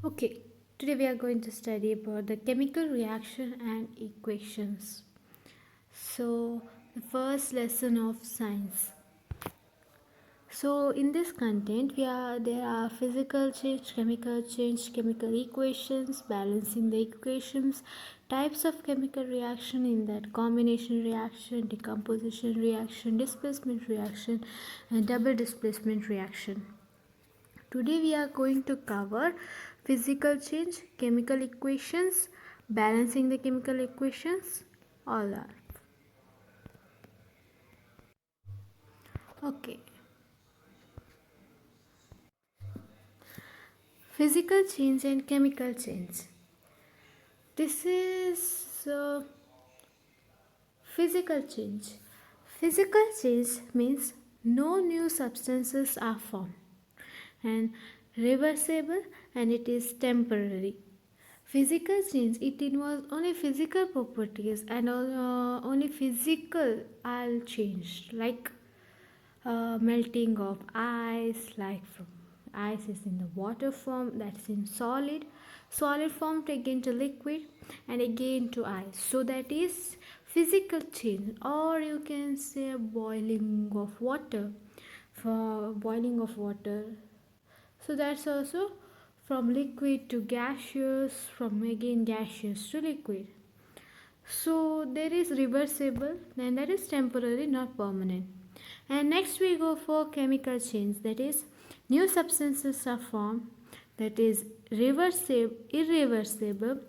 Okay, today we are going to study about the chemical reaction and equations. So, the first lesson of science. So, in this content, there are physical change, chemical equations, balancing the equations, types of chemical reaction in that combination reaction, decomposition reaction, displacement reaction, and double displacement reaction. Today we are going to cover physical change, chemical equations, balancing the chemical equations, all that. Okay. Physical change and chemical change. This is physical change. Physical change means no new substances are formed and reversible and it is temporary. Physical change it involves only physical properties and only physical are changed like melting of ice, like from ice is in the water form, that's in solid form again to liquid and again to ice. So that is physical change, or you can say boiling of water. For boiling of water, so that's also from liquid to gaseous, from again gaseous to liquid. So there is reversible and that is temporary, not permanent. And next we go for chemical change, that is new substances are formed, that is reversible, irreversible,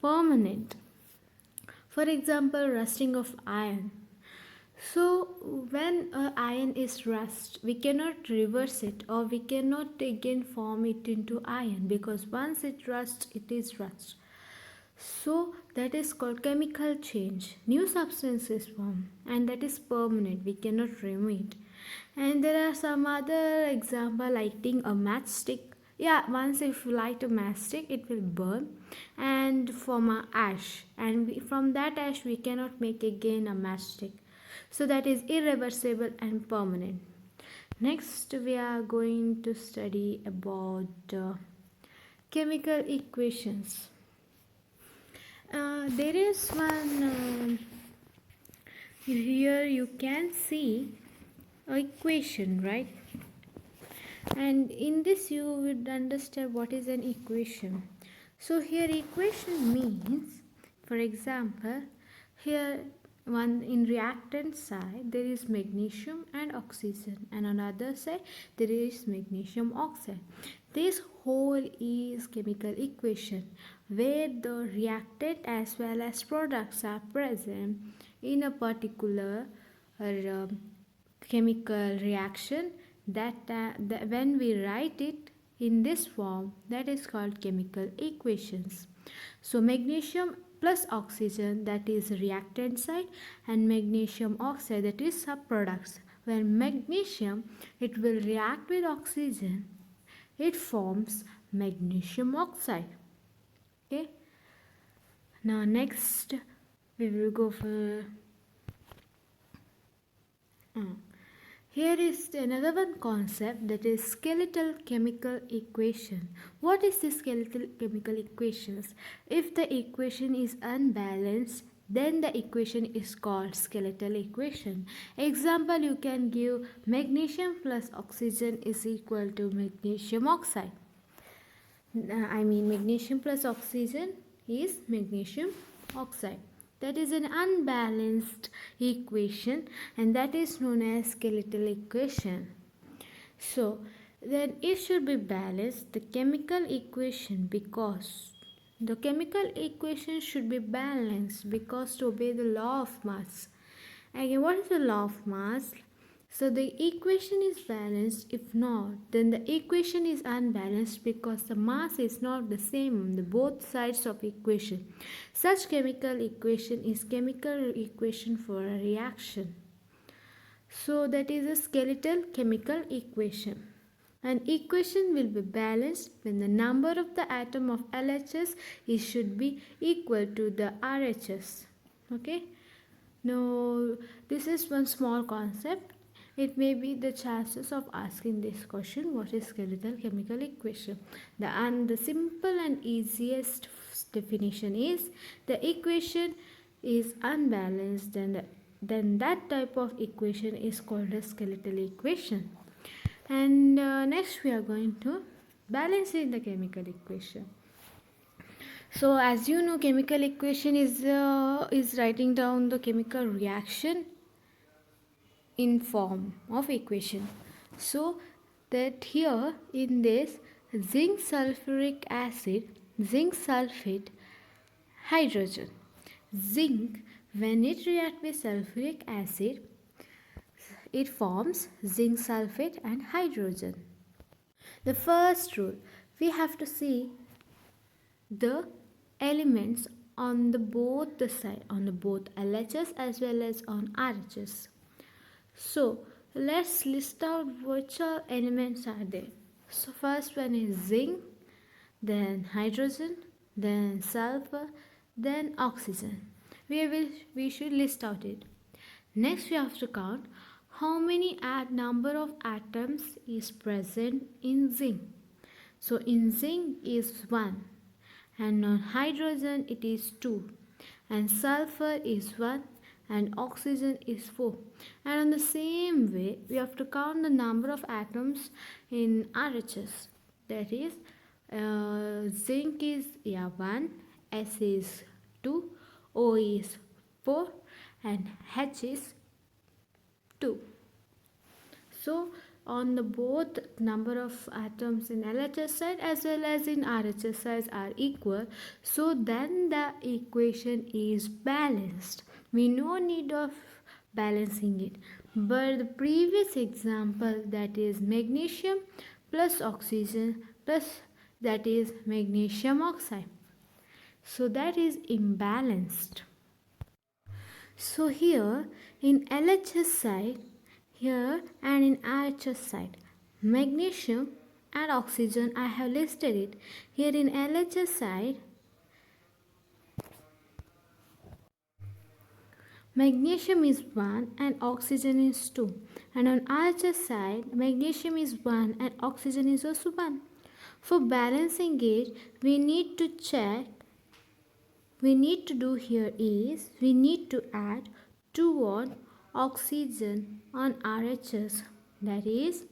permanent. For example, rusting of iron. So when iron is rust, we cannot reverse it or we cannot again form it into iron, because once it rusts, it is rust. So that is called chemical change. New substance is formed and that is permanent. We cannot remove it. And there are some other example, lighting a matchstick. Yeah, once if you light a matchstick, it will burn and form a ash. And from that ash, we cannot make again a matchstick. So that is irreversible and permanent. Next, we are going to study about chemical equations. There is one here you can see a equation, right? And in this you would understand what is an equation. So here equation means, for example, here one in reactant side there is magnesium and oxygen, and on other side there is magnesium oxide. This whole is chemical equation where the reactant as well as products are present in a particular chemical reaction, that when we write it in this form, that is called chemical equations. So magnesium plus oxygen, that is reactant side, and magnesium oxide, that is subproducts. When magnesium it will react with oxygen, it forms magnesium oxide. Okay, now next we will go for here is another one concept, that is skeletal chemical equation. What is the skeletal chemical equations? If the equation is unbalanced, then the equation is called skeletal equation. Example, you can give magnesium plus oxygen is equal to magnesium oxide. Magnesium plus oxygen is magnesium oxide. That is an unbalanced equation and that is known as skeletal equation. So then it should be balanced, the chemical equation, because the chemical equation should be balanced because to obey the law of mass. Again, what is the law of mass? So the equation is balanced. If not, then the equation is unbalanced because the mass is not the same on the both sides of equation. Such chemical equation is chemical equation for a reaction. So that is a skeletal chemical equation. An equation will be balanced when the number of the atom of LHS should be equal to the RHS. Okay. Now this is one small concept. it may be the chances of asking this question, what is skeletal chemical equation? The simple and easiest definition is the equation is unbalanced, then that type of equation is called a skeletal equation. And next we are going to balancing the chemical equation. So as you know, chemical equation is writing down the chemical reaction in form of equation. So that here in this zinc sulfuric acid, zinc sulfate, hydrogen. Zinc, when it reacts with sulfuric acid, it forms zinc sulfate and hydrogen. The first rule, we have to see the elements on the both the side, on the both LHS as well as on RHS. So let's list out which all elements are there. So first one is zinc, then hydrogen, then sulfur, then oxygen. We should list out it. Next we have to count how many number of atoms is present in zinc. So in zinc is 1, and on hydrogen it is 2, and sulfur is 1, and oxygen is 4. And on the same way we have to count the number of atoms in RHS. That is zinc is 1, S is 2, O is 4, and H is 2. So on the both number of atoms in LHS side as well as in RHS side are equal, so then the equation is balanced. We no need of balancing it. But the previous example, that is magnesium plus oxygen plus, that is magnesium oxide, so that is imbalanced. So here in LHS side, here and in RHS side, magnesium and oxygen I have listed it. Here in LHS side, magnesium is 1 and oxygen is 2, and on RHS side magnesium is 1 and oxygen is also 1. For balancing it, we need to do here is we need to add 2 on oxygen on RHS. That is,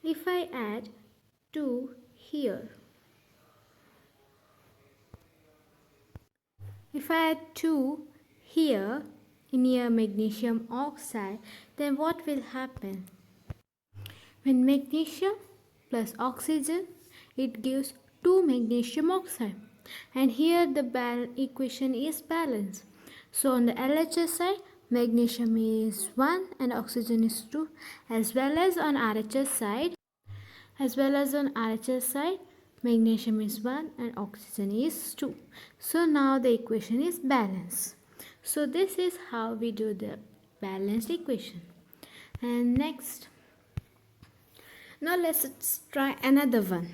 if I add 2 here, if I add 2 here in your magnesium oxide, then what will happen? When magnesium plus oxygen, it gives 2 magnesium oxide, and here the equation is balanced. So on the LHS side, magnesium is 1 and oxygen is 2, as well as on RHS side, magnesium is 1 and oxygen is 2. So now the equation is balanced. So this is how we do the balanced equation. And next, now let's try another one.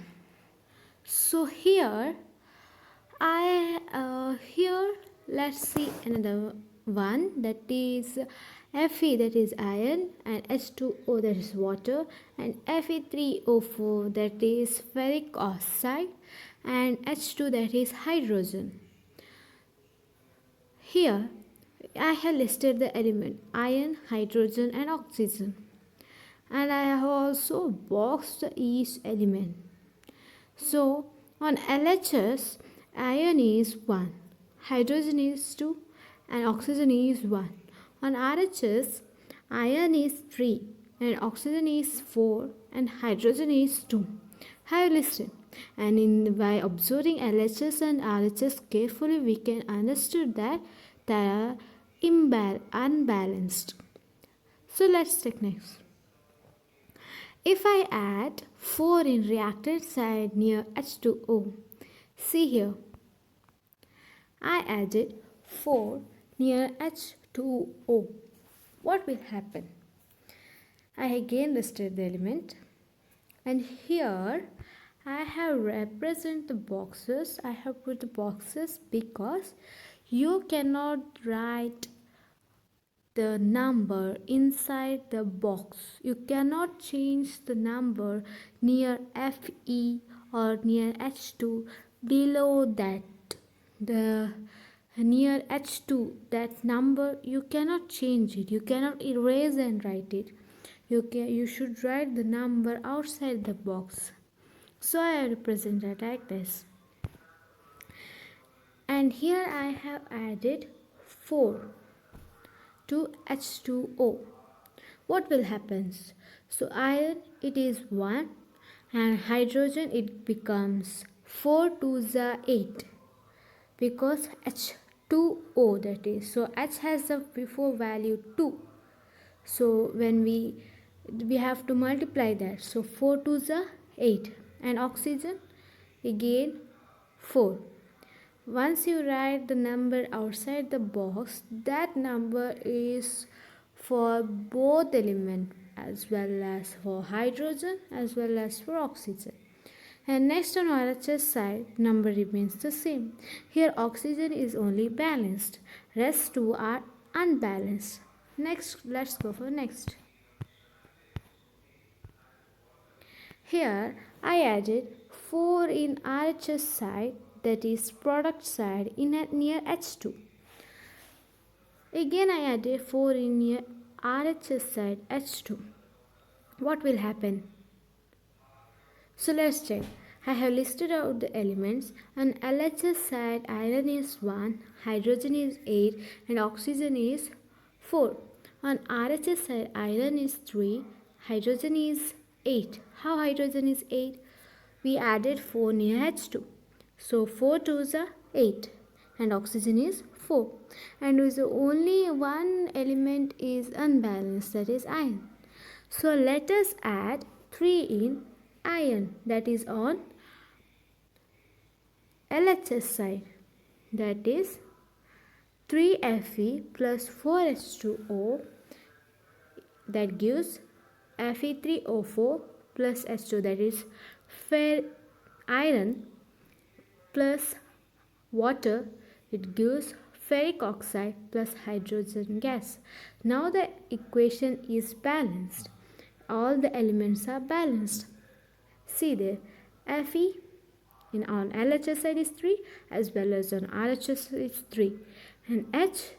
So here let's see another one, that is Fe, that is iron, and H2O, that is water, and Fe3O4, that is ferric oxide, and H2, that is hydrogen. Here I have listed the element iron, hydrogen and oxygen, and I have also boxed each element. So on LHS, iron is 1, hydrogen is 2, and oxygen is 1. On RHS, iron is 3 and oxygen is 4 and hydrogen is 2. I have listed, and by observing LHS and RHS carefully, we can understand that they are unbalanced. So let's take next. If I add 4 in reactant side near H2O, see here, I added 4 near H2O. What will happen? I again listed the element, and here I have represented the boxes. I have put the boxes because you cannot write the number inside the box. You cannot change the number near Fe or near H2 below that. The near H2, that number you cannot change it. You cannot erase and write it. You should write the number outside the box. So I represent it like this. And here I have added 4 to H2O. What will happen? So iron it is 1 and hydrogen it becomes 4 to the 8 because H2O that is. So H has the before value 2. So when we have to multiply that. So 4 to the 8 and oxygen again 4. Once you write the number outside the box, that number is for both element as well as for hydrogen as well as for oxygen. And next on RHS side, number remains the same. Here oxygen is only balanced, rest two are unbalanced. Next, let's go for next. Here I added 4 in RHS side, that is product side in near H2. Again I added 4 in near RHS side H2. What will happen? So let's check. I have listed out the elements. On LHS side iron is 1, hydrogen is 8 and oxygen is 4. On RHS side iron is 3, hydrogen is 8. How hydrogen is 8? We added 4 near H2. So 4 to the 8 and oxygen is 4. And with only one element is unbalanced, that is iron. So let us add 3 in iron, that is on LHS side, that is 3Fe plus 4H2O, that gives Fe3O4 plus H2, that is iron plus water, it gives ferric oxide plus hydrogen gas. Now the equation is balanced. All the elements are balanced. See there, Fe on LHS side is 3 as well as on RHS is 3 and H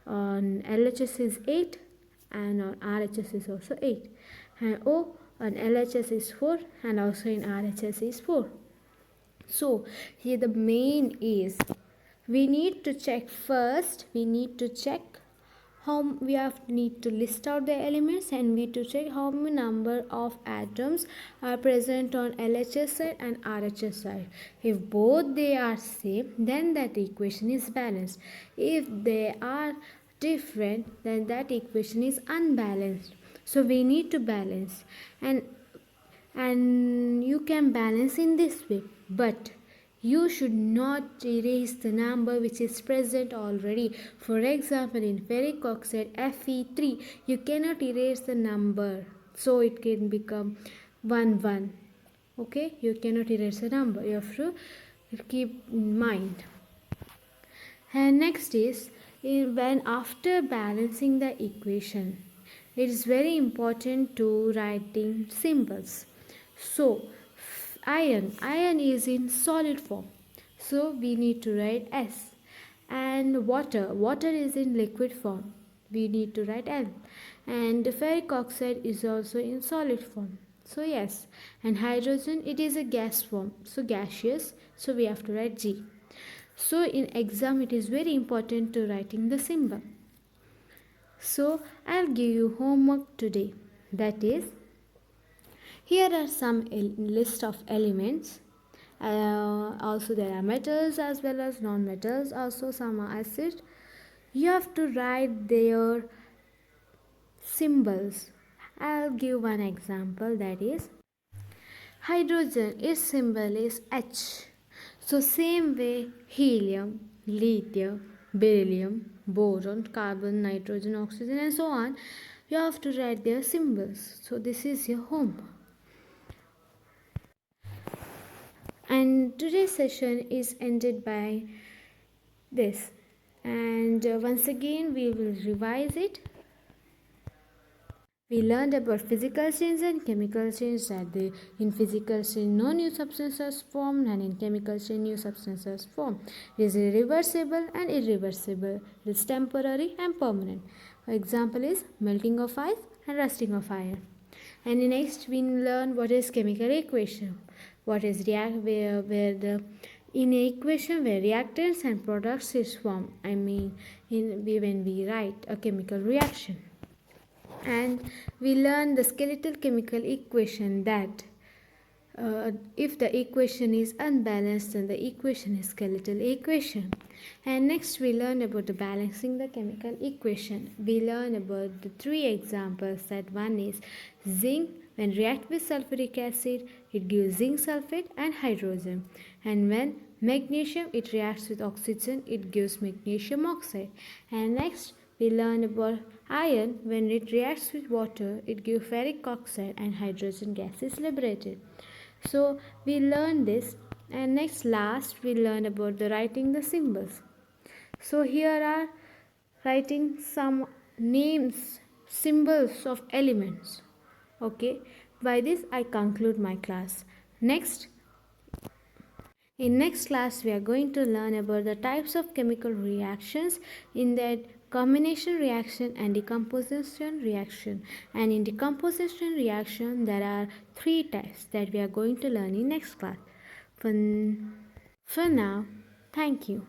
on LHS is 8 and on RHS is also 8 and O on LHS is 4 and also in RHS is 4. So here the main is we need to check first, we need to check how we need to list out the elements and we to check how many number of atoms are present on LHS side and RHS side. If both they are same, then that equation is balanced. If they are different, then that equation is unbalanced. So we need to balance and you can balance in this way, but you should not erase the number which is present already. For example, in ferric oxide Fe3, you cannot erase the number, so it can become 1 1. Okay, you cannot erase the number, you have to keep in mind. And next is when after balancing the equation, it is very important to writing symbols. So iron is in solid form, so we need to write S. And water is in liquid form, we need to write L. And ferric oxide is also in solid form, so yes. And hydrogen, it is a gas form, so gaseous, so we have to write G. So in exam it is very important to writing the symbol. So I'll give you homework today, that is, here are some list of elements. Also there are metals as well as non-metals, also some are acid. You have to write their symbols. I'll give one example, that is hydrogen, its symbol is H. So same way helium, lithium, beryllium, boron, carbon, nitrogen, oxygen and so on, you have to write their symbols. So this is your homework. And today's session is ended by this. And once again we will revise it. We learned about physical change and chemical change, that in physical change no new substances form, and in chemical change new substances form. It is reversible and irreversible. It is temporary and permanent. For example is melting of ice and rusting of iron. And next we learn what is chemical equation. What is where the in a equation where reactants and products is formed. I mean when we write a chemical reaction. And we learn the skeletal chemical equation, that if the equation is unbalanced, then the equation is skeletal equation. And next we learn about the balancing the chemical equation. We learn about the three examples, that one is zinc. When react with sulfuric acid, it gives zinc sulfate and hydrogen. And when magnesium, it reacts with oxygen, it gives magnesium oxide. And next we learn about iron. When it reacts with water, it gives ferric oxide and hydrogen gas is liberated. So we learn this, and last we learn about the writing the symbols. So here are writing some names, symbols of elements. Okay, by this I conclude my class. In next class we are going to learn about the types of chemical reactions, in that combination reaction and decomposition reaction. And in decomposition reaction there are three types that we are going to learn in next class. For now, thank you.